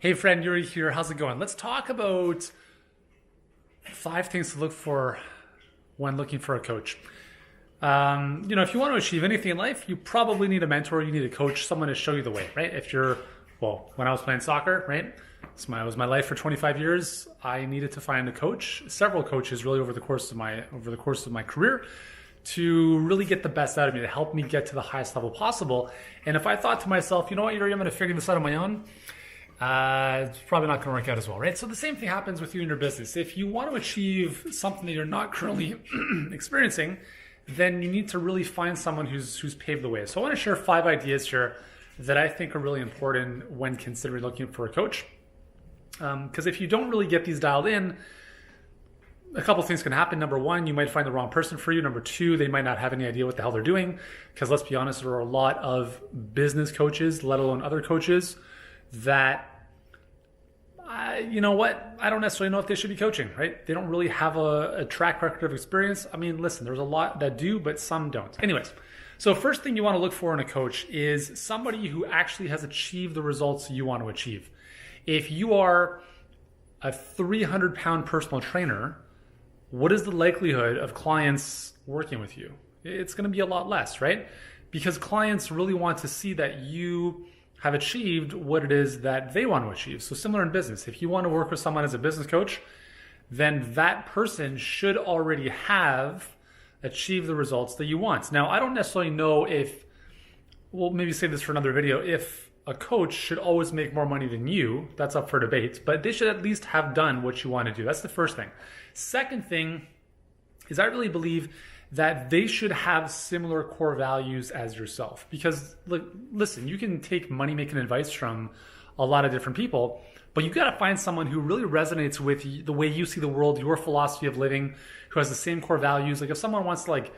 Hey friend, Yuri here. How's it going? Let's talk about 5 things to look for when looking for a coach. If you want to achieve anything in life, you probably need a mentor. You need a coach, someone to show you the way, right? When I was playing soccer, right? It was my life for 25 years. I needed to find a coach, several coaches, really over the course of my career, to really get the best out of me, to help me get to the highest level possible. And if I thought to myself, you know what, Yuri, I'm going to figure this out on my own, it's probably not going to work out as well, right? So the same thing happens with you in your business. If you want to achieve something that you're not currently experiencing, then you need to really find someone who's paved the way. So I want to share 5 ideas here that I think are really important when considering looking for a coach. Because if you don't really get these dialed in, a couple things can happen. Number 1, you might find the wrong person for you. Number 2, they might not have any idea what the hell they're doing. Because let's be honest, there are a lot of business coaches, let alone other coaches, that I don't necessarily know if they should be coaching, right? They don't really have a track record of experience. I mean, listen, there's a lot that do, but some don't. Anyways, so first thing you want to look for in a coach is somebody who actually has achieved the results you want to achieve. If you are a 300-pound personal trainer, what is the likelihood of clients working with you? It's going to be a lot less, right? Because clients really want to see that you have achieved what it is that they want to achieve. So similar in business, if you want to work with someone as a business coach, then that person should already have achieved the results that you want. Now, I don't necessarily know we'll maybe save this for another video, if a coach should always make more money than you. That's up for debate, but they should at least have done what you want to do. That's the first thing. Second thing is I really believe that they should have similar core values as yourself. Because listen, you can take money-making advice from a lot of different people, but you got to find someone who really resonates with the way you see the world, your philosophy of living, who has the same core values. Like if someone wants to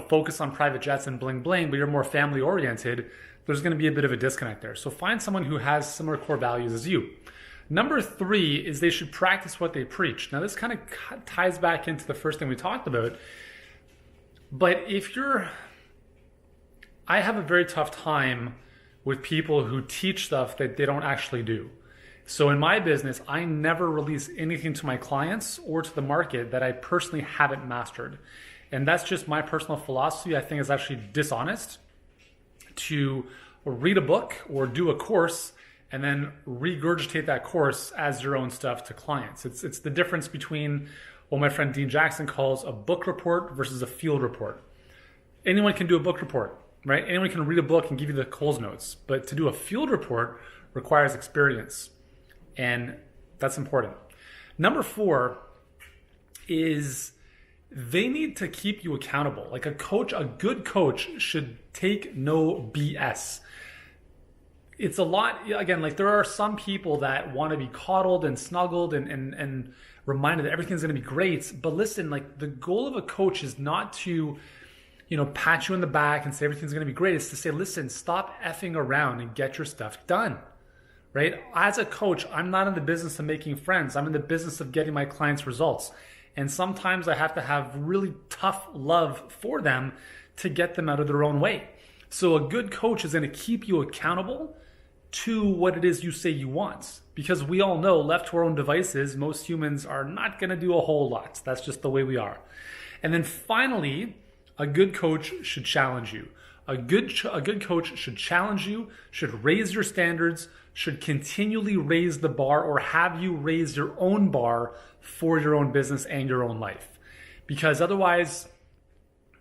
focus on private jets and bling bling, but you're more family oriented, there's going to be a bit of a disconnect there. So find someone who has similar core values as you. Number 3 is they should practice what they preach. Now this kind of ties back into the first thing we talked about. But I have a very tough time with people who teach stuff that they don't actually do. So in my business, I never release anything to my clients or to the market that I personally haven't mastered. And that's just my personal philosophy. I think it's actually dishonest to read a book or do a course and then regurgitate that course as your own stuff to clients. It's the difference between what my friend Dean Jackson calls a book report versus a field report. Anyone can do a book report, right? Anyone can read a book and give you the Coles notes, but to do a field report requires experience, and that's important. Number 4 is they need to keep you accountable. Like a good coach should take no BS. It's a lot, again, there are some people that want to be coddled and snuggled and reminded that everything's going to be great. But listen, the goal of a coach is not to, pat you in the back and say everything's going to be great. It's to say, listen, stop effing around and get your stuff done, right? As a coach, I'm not in the business of making friends. I'm in the business of getting my clients results. And sometimes I have to have really tough love for them to get them out of their own way. So a good coach is going to keep you accountable to what it is you say you want. Because we all know, left to our own devices, most humans are not going to do a whole lot. That's just the way we are. And then finally, a good coach should challenge you. A good coach should challenge you, should raise your standards, should continually raise the bar or have you raise your own bar for your own business and your own life. Because otherwise,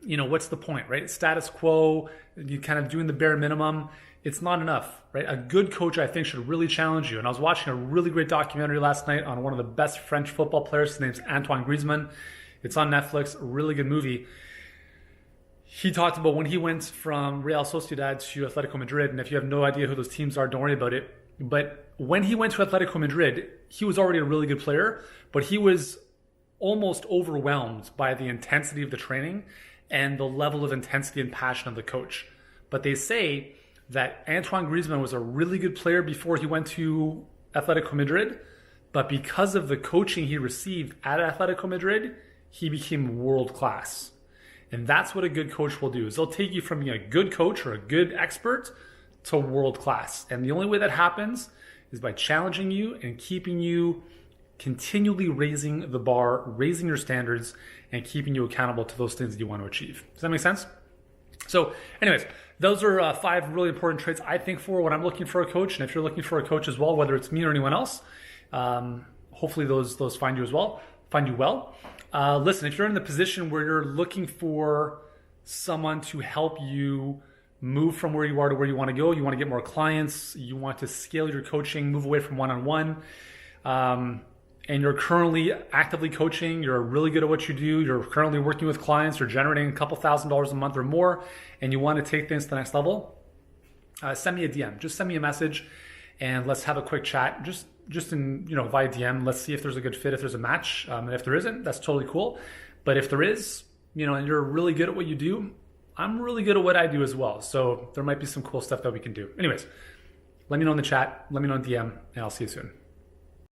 what's the point, right? Status quo, you kind of doing the bare minimum. It's not enough, right? A good coach, I think, should really challenge you. And I was watching a really great documentary last night on one of the best French football players. His name's Antoine Griezmann. It's on Netflix, a really good movie. He talked about when he went from Real Sociedad to Atletico Madrid. And if you have no idea who those teams are, don't worry about it. But when he went to Atletico Madrid, he was already a really good player, but he was almost overwhelmed by the intensity of the training and the level of intensity and passion of the coach. But they say that Antoine Griezmann was a really good player before he went to Atletico Madrid, but because of the coaching he received at Atletico Madrid, he became world class. And that's what a good coach will do, is they'll take you from being a good coach or a good expert to world class. And the only way that happens is by challenging you and keeping you continually raising the bar, raising your standards, and keeping you accountable to those things that you want to achieve. Does that make sense? So anyways, those are 5 really important traits I think for when I'm looking for a coach. And if you're looking for a coach as well, whether it's me or anyone else, hopefully those find you well. Listen, if you're in the position where you're looking for someone to help you move from where you are to where you want to go, you want to get more clients, you want to scale your coaching, move away from one-on-one, and you're currently actively coaching, you're really good at what you do, you're currently working with clients, you're generating a couple $1,000s a month or more, and you want to take things to the next level, send me a DM. Just send me a message and let's have a quick chat. Just in, via DM, let's see if there's a good fit, if there's a match. And if there isn't, that's totally cool. But if there is, and you're really good at what you do, I'm really good at what I do as well. So there might be some cool stuff that we can do. Anyways, let me know in the chat, let me know in DM, and I'll see you soon.